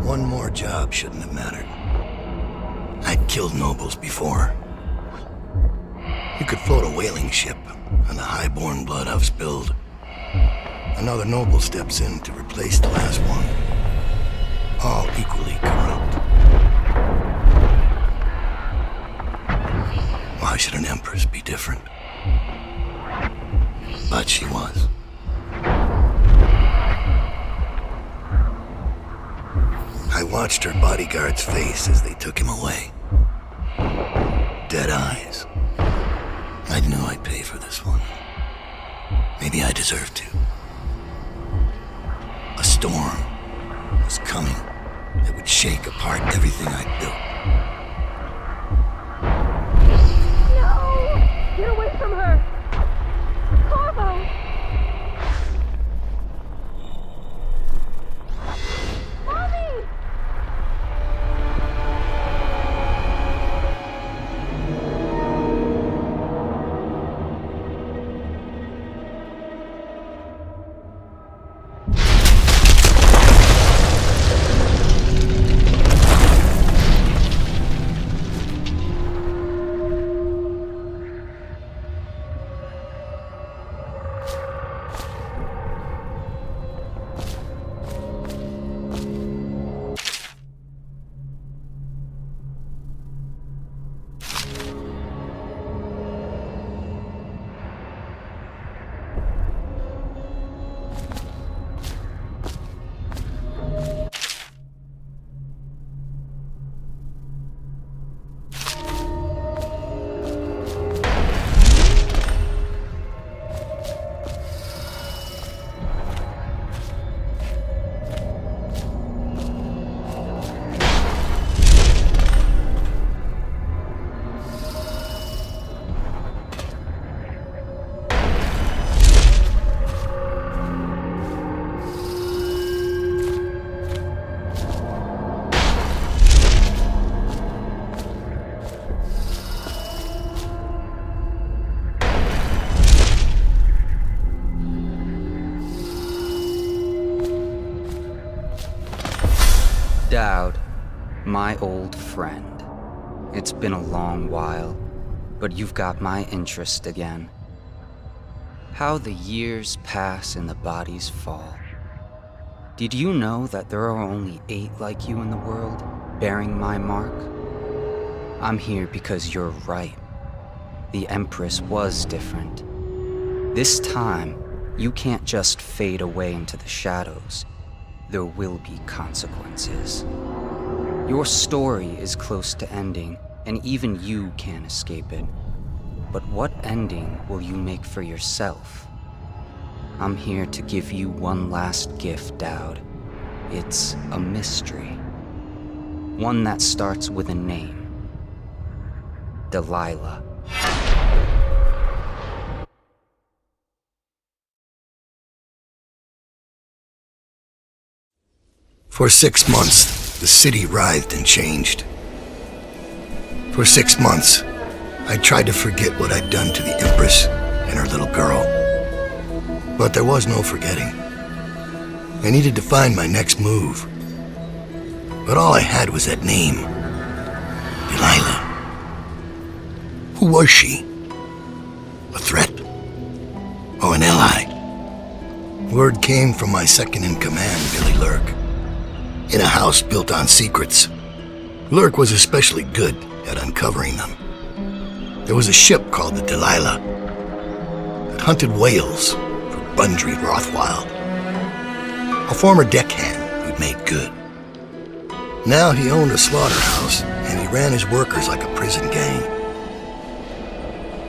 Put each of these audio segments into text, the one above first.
One more job shouldn't have mattered. I'd killed nobles before. You could float a whaling ship on the high-born blood I've spilled. Another noble steps in to replace the last one. All equally corrupt. Why should an empress be different? But she was. I watched her bodyguard's face as they took him away. Dead eyes. I knew I'd pay for this one. Maybe I deserved to. A storm was coming that would shake apart everything I'd built. No! Get away from her! Corvo! Mommy! Dowd, my old friend. It's been a long while, but you've got my interest again. How the years pass and the bodies fall. Did you know that there are only 8 like you in the world, bearing my mark? I'm here because you're right. The Empress was different. This time, you can't just fade away into the shadows. There will be consequences. Your story is close to ending, and even you can't escape it. But what ending will you make for yourself? I'm here to give you one last gift, Dowd. It's a mystery. One that starts with a name. Delilah. For 6 months, the city writhed and changed. For 6 months, I tried to forget what I'd done to the Empress and her little girl. But there was no forgetting. I needed to find my next move. But all I had was that name. Delilah. Who was she? A threat? Or an ally? Word came from my second-in-command, Billy Lurk. In a house built on secrets, Lurk was especially good at uncovering them. There was a ship called the Delilah that hunted whales for Bundry Rothwild, a former deckhand who'd made good. Now he owned a slaughterhouse, and he ran his workers like a prison gang.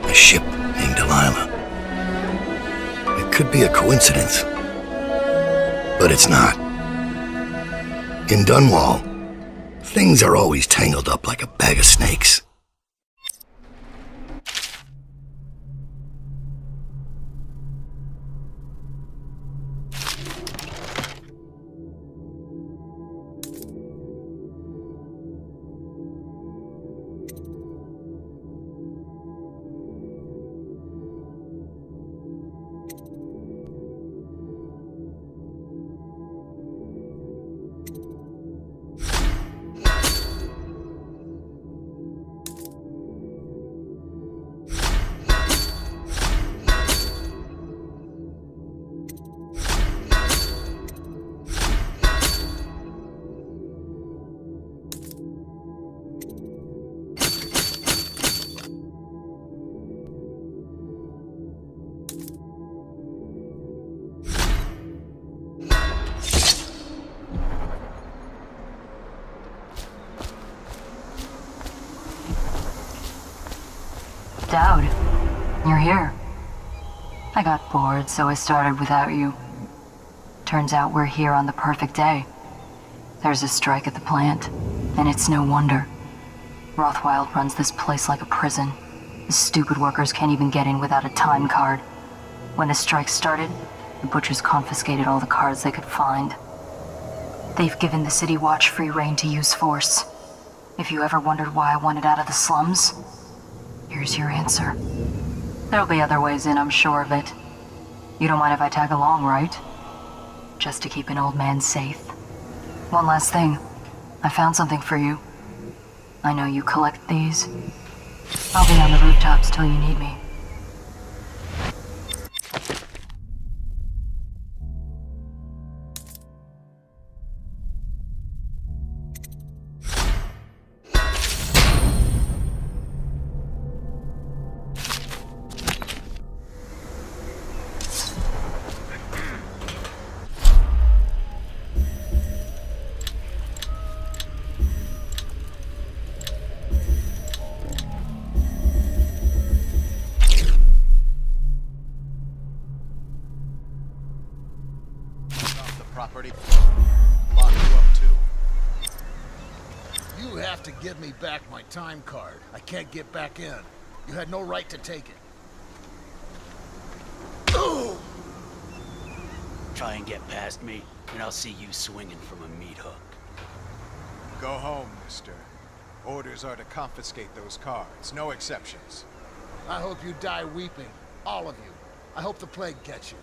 A ship named Delilah. It could be a coincidence, but it's not. In Dunwall, things are always tangled up like a bag of snakes. Dowd, you're here. I got bored, so I started without you. Turns out we're here on the perfect day. There's a strike at the plant, and it's no wonder. Rothwild runs this place like a prison. The stupid workers can't even get in without a time card. When the strike started, the butchers confiscated all the cards they could find. They've given the City Watch free rein to use force. If you ever wondered why I wanted out of the slums, here's your answer. There'll be other ways in, I'm sure of it. You don't mind if I tag along, right? Just to keep an old man safe. One last thing. I found something for you. I know you collect these. I'll be on the rooftops till you need me. Property. Lock you up too. You have to give me back my time card. I can't get back in. You had no right to take it. Try and get past me, and I'll see you swinging from a meat hook. Go home, mister. Orders are to confiscate those cards. No exceptions. I hope you die weeping. All of you. I hope the plague gets you.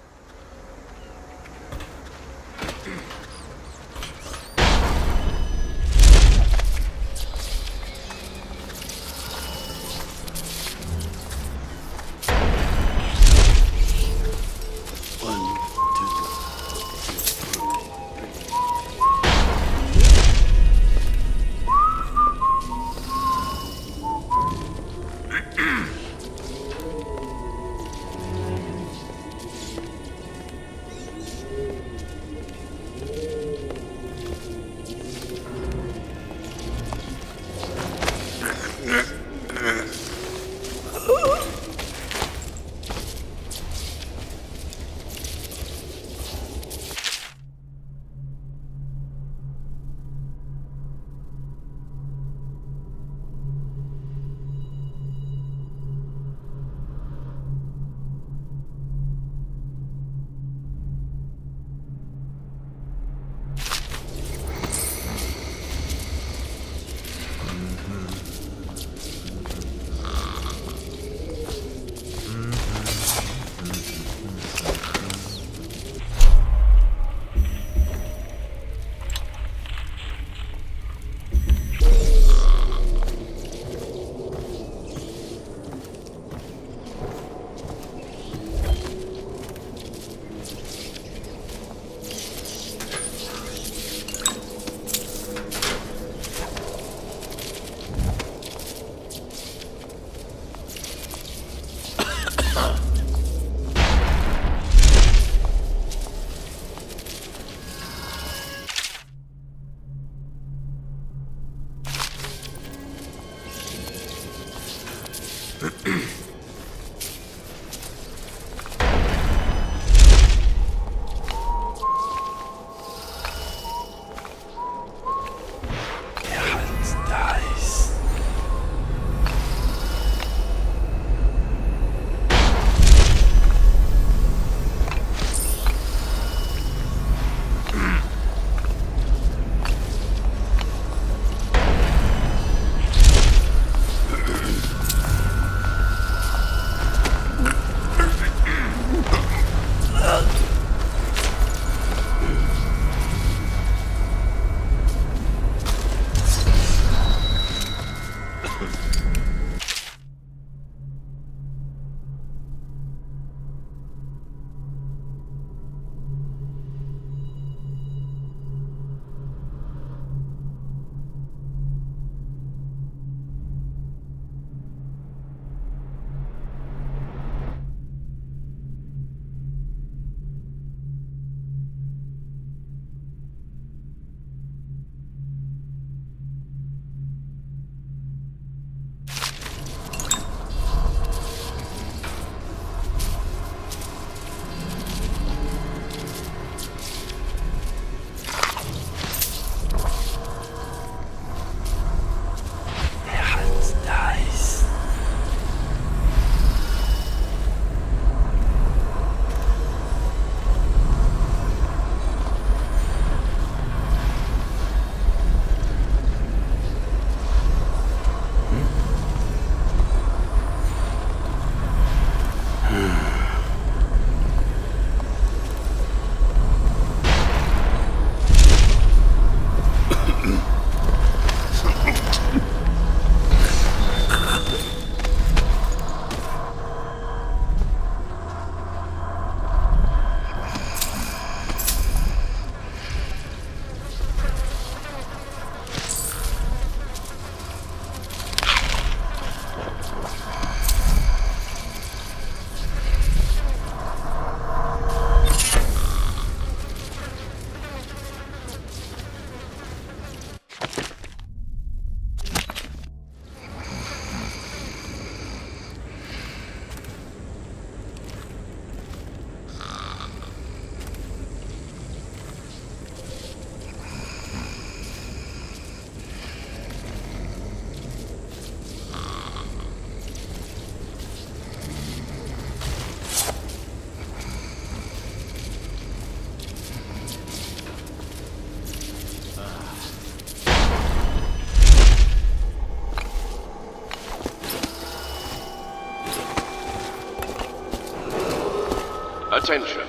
Attention.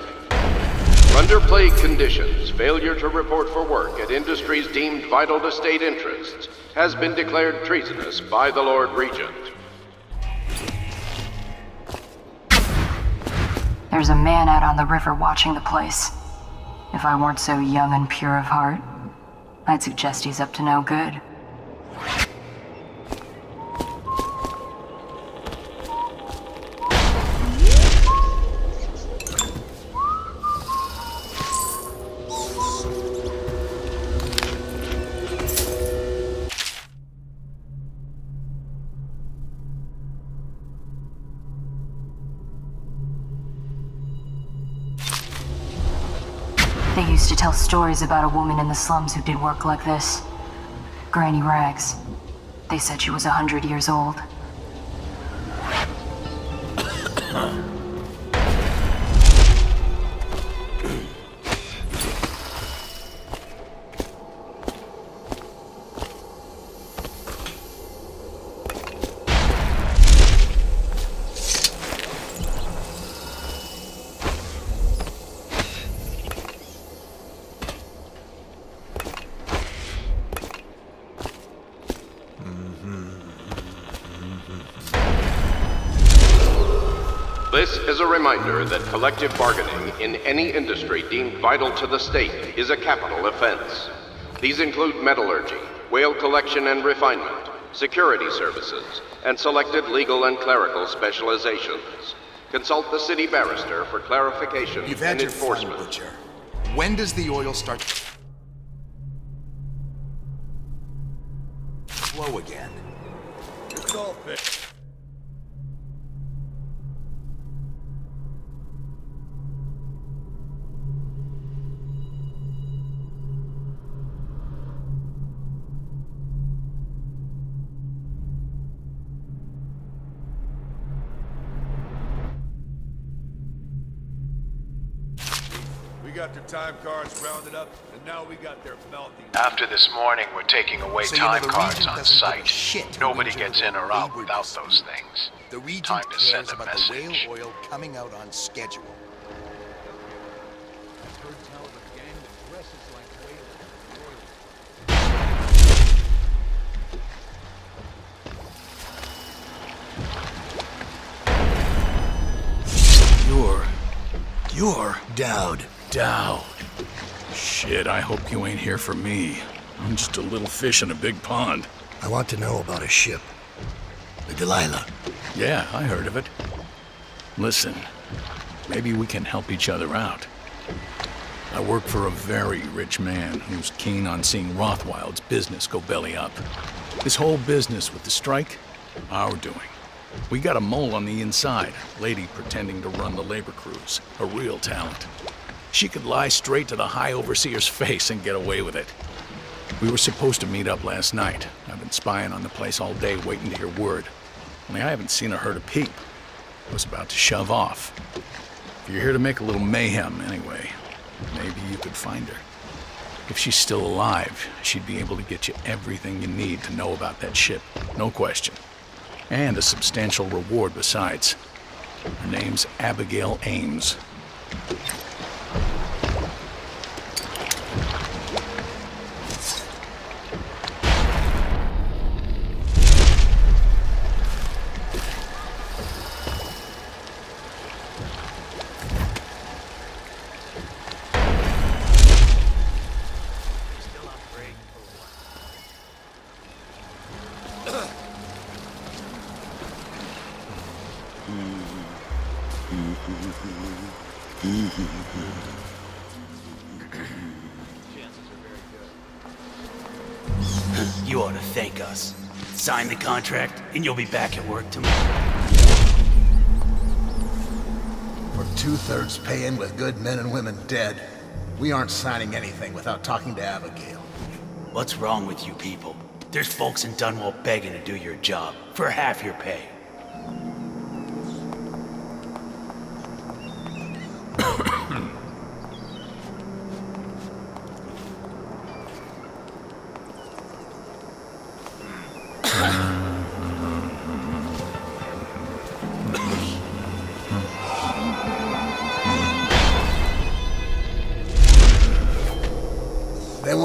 Under plague conditions, failure to report for work at industries deemed vital to state interests has been declared treasonous by the Lord Regent. There's a man out on the river watching the place. If I weren't so young and pure of heart, I'd suggest he's up to no good. They used to tell stories about a woman in the slums who did work like this. Granny Rags. They said she was 100 years old. This is a reminder that collective bargaining in any industry deemed vital to the state is a capital offense. These include metallurgy, whale collection and refinement, security services, and selected legal and clerical specializations. Consult the city barrister for clarification You've had and your fun, enforcement. Butcher. When does the oil start to flow again? It's all fixed. We got their time cards rounded up, and now we got their melting. After this morning, we're taking away So time the cards Regent on doesn't give a site. shit Nobody who gets in or labor out without dispute. those things. The Regent Time to cares send a about message. the whale oil coming out on schedule. I've heard tell of a gang that dresses like whales. You're Dowd. Dowd. Shit, I hope you ain't here for me. I'm just a little fish in a big pond. I want to know about a ship. The Delilah. Yeah, I heard of it. Listen, maybe we can help each other out. I work for a very rich man who's keen on seeing Rothwild's business go belly up. This whole business with the strike, our doing. We got a mole on the inside, a lady pretending to run the labor crews, a real talent. She could lie straight to the High Overseer's face and get away with it. We were supposed to meet up last night. I've been spying on the place all day waiting to hear word. Only I haven't seen or heard a peep. I was about to shove off. If you're here to make a little mayhem anyway, maybe you could find her. If she's still alive, she'd be able to get you everything you need to know about that ship, no question. And a substantial reward besides. Her name's Abigail Ames. You ought to thank us. Sign the contract, and you'll be back at work tomorrow. For 2/3 pay-in with good men and women dead, we aren't signing anything without talking to Abigail. What's wrong with you people? There's folks in Dunwall begging to do your job for half your pay.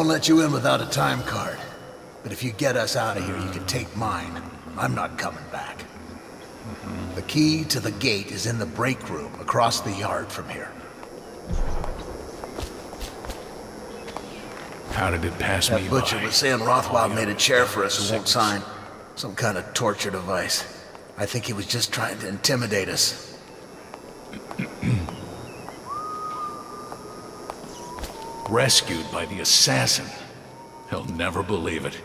won't let you in without a time card. But if you get us out of here, you can take mine. I'm not coming back. The key to the gate is in the break room across the yard from here. How did it pass me by? That butcher was saying Rothwild made a chair for us who won't sign. Some kind of torture device. I think he was just trying to intimidate us. Rescued by the assassin. He'll never believe it.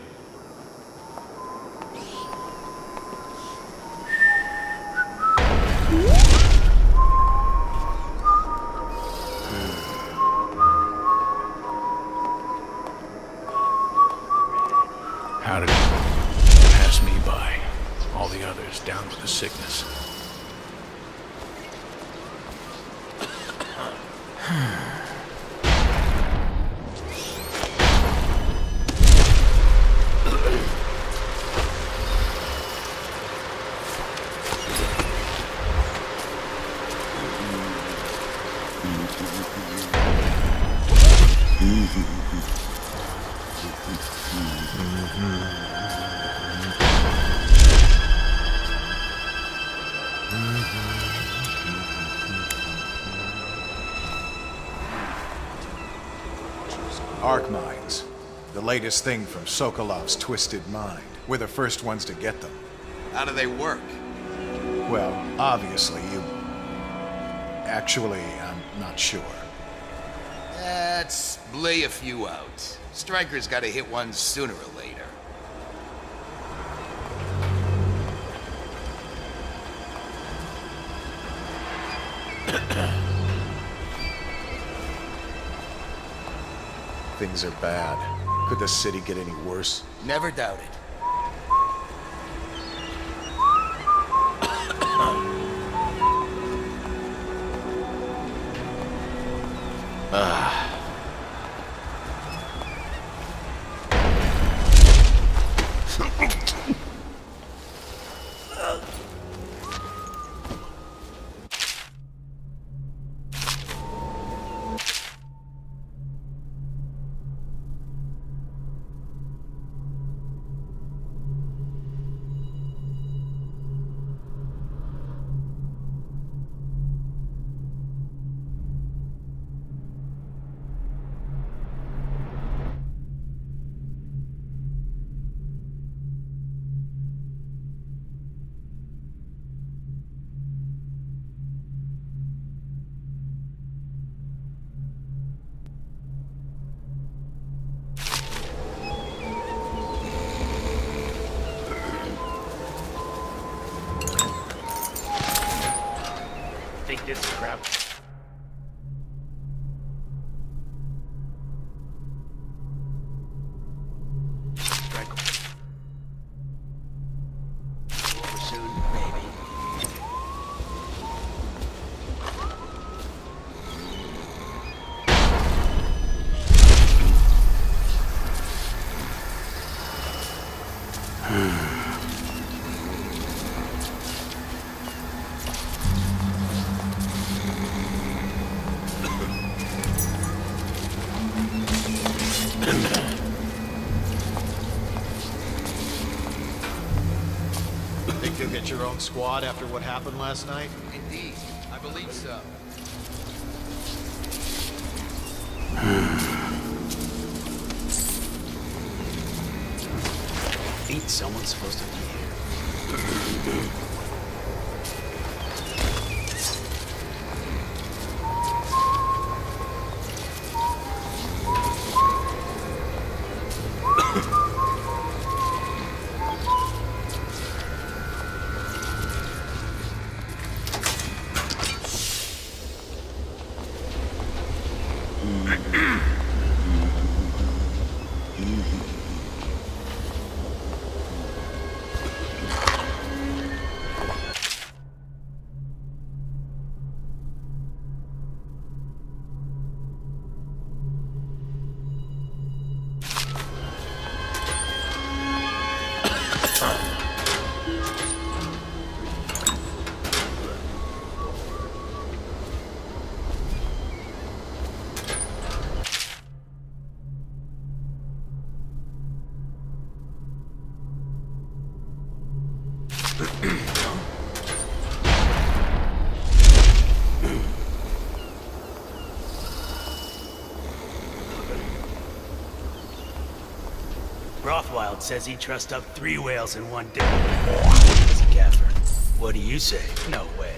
How did it pass me by? All the others down with the sickness. Arc mines. The latest thing from Sokolov's twisted mind. We're the first ones to get them. How do they work? Well, obviously you... Actually, I'm not sure. Let's lay a few out. Stryker's gotta hit one sooner or later. Things are bad. Could the city get any worse? Never doubt it. Think this crap. Over soon, baby. Think you'll get your own squad after what happened last night? Indeed, I believe so. Ain't someone supposed to be here? Rothwild says he trussed up 3 whales in one day. As a gaffer. What do you say? No way.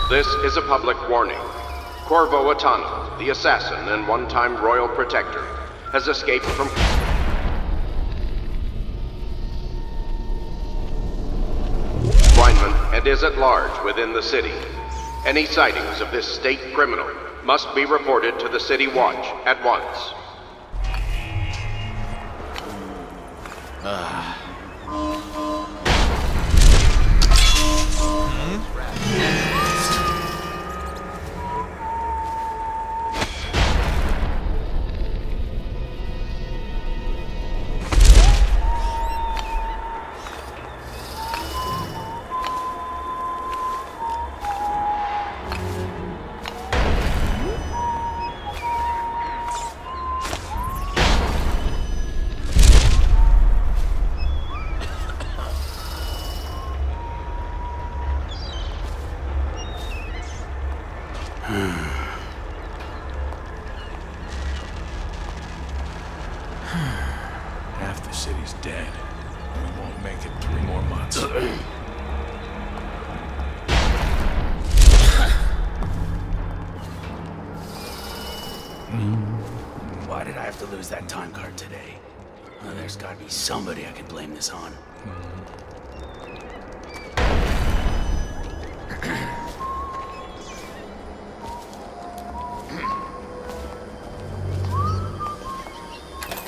This is a public warning. Corvo Atano, the assassin and one-time royal protector, has escaped from confinement and is at large within the city. Any sightings of this state criminal must be reported to the City Watch at once. Half the city's dead. We won't make it 3 more months. Why did I have to lose that time card today? Well, there's gotta be somebody I can blame this on.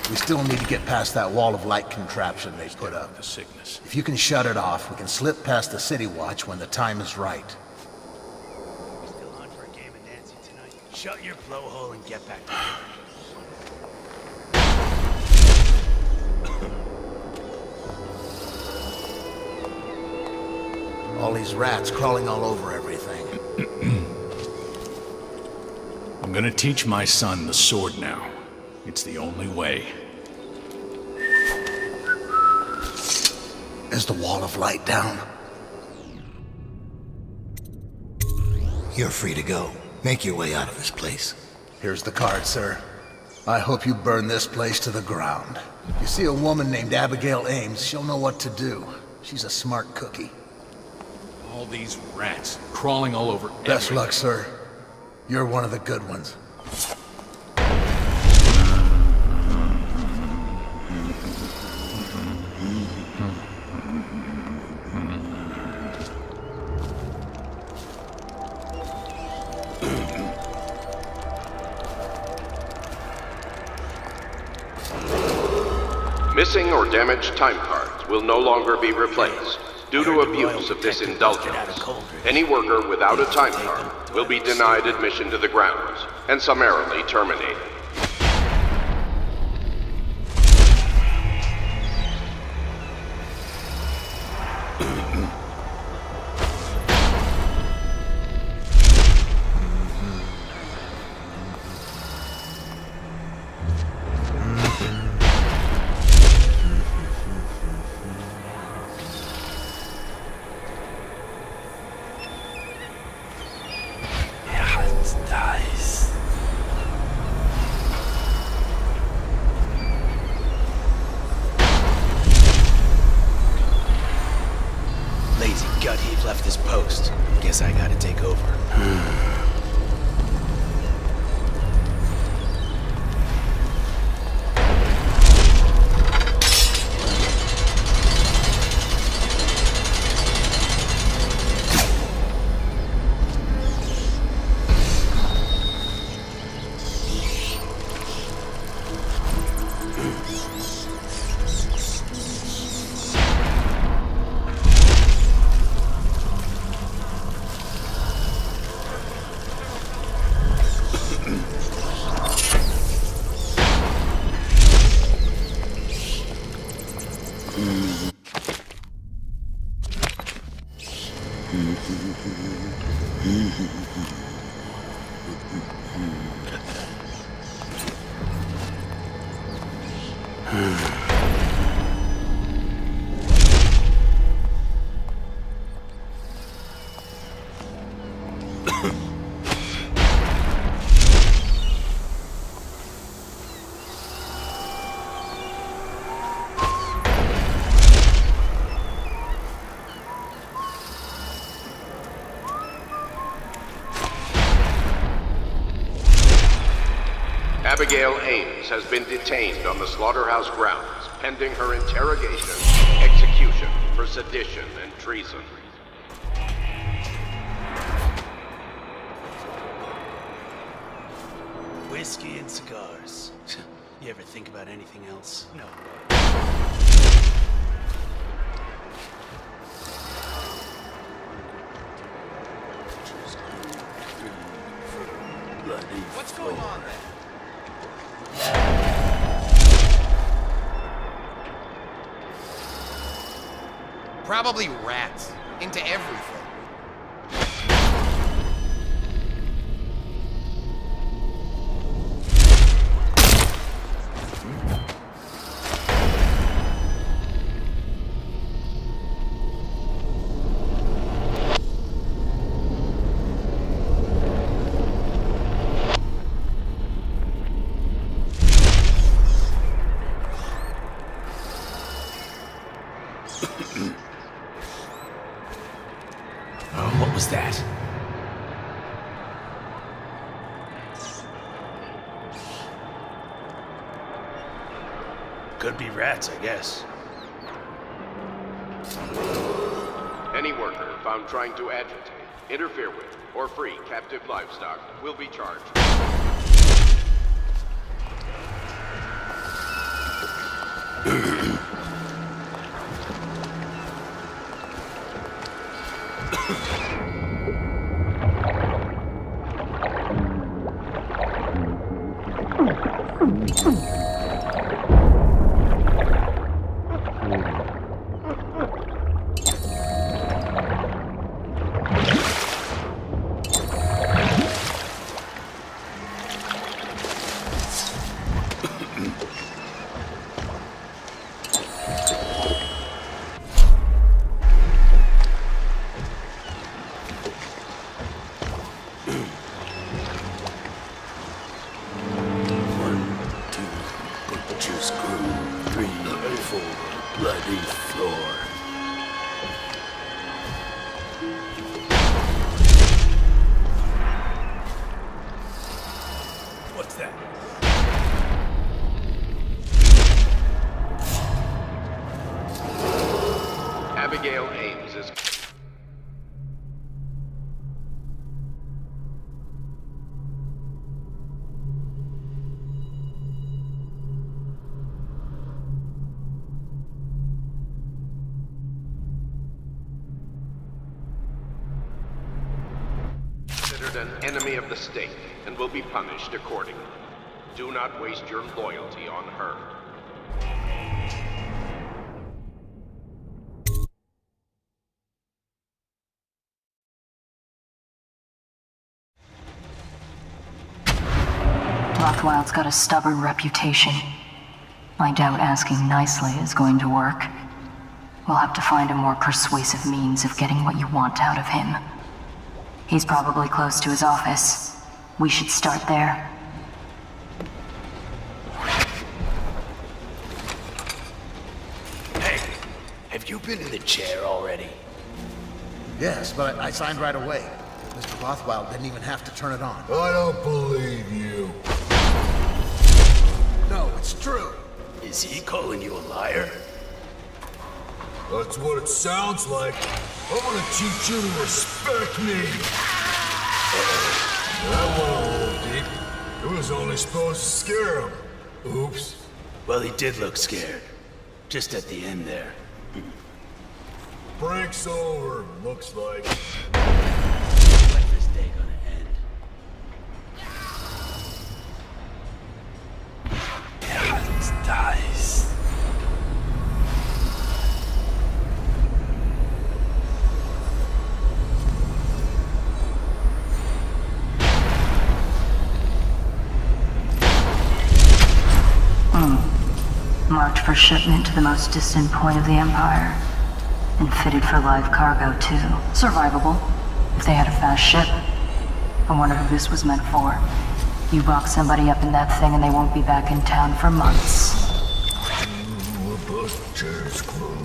We still need to get past that wall of light contraption they put up. The sickness. If you can shut it off, we can slip past the City Watch when the time is right. Still on for a game of Nancy tonight? Shut your blowhole and get back to work. All these rats crawling all over everything. I'm gonna teach my son the sword now. It's the only way. Is the wall of light down? You're free to go. Make your way out of this place. Here's the card, sir. I hope you burn this place to the ground. You see a woman named Abigail Ames, she'll know what to do. She's a smart cookie. All these rats crawling all over Best everything. luck, sir. You're one of the good ones. Missing or damaged time cards will no longer be replaced due to abuse of this indulgence. Any worker without a time card will be denied admission to the grounds and summarily terminated. Lazy gut heave left his post. Guess I gotta take over. Abigail Ames has been detained on the slaughterhouse grounds, pending her interrogation, execution for sedition and treason. Whiskey and cigars. You ever think about anything else? No. What's going on there? Probably rats. Into everything. What was that? Could be rats, I guess. Any worker found trying to agitate, interfere with, or free captive livestock will be charged. What's that? Abigail Ames is... considered an enemy of the state and will be punished accordingly. Do not waste your loyalty on her. Rothwild's got a stubborn reputation. I doubt asking nicely is going to work. We'll have to find a more persuasive means of getting what you want out of him. He's probably close to his office. We should start there. Hey, have you been in the chair already? Yes, but I signed right away. Mr. Rothwild didn't even have to turn it on. I don't believe you. No, it's true. Is he calling you a liar? That's what it sounds like. I'm gonna teach you to respect me. That went a little deep. It was only supposed to scare him. Oops. Well, he did look scared. Just at the end there. Break's over, looks like. When's this day gonna end? Dies. for shipment to the most distant point of the Empire. And fitted for live cargo, too. Survivable, if they had a fast ship. I wonder who this was meant for. You lock somebody up in that thing and they won't be back in town for months. A butcher's crew.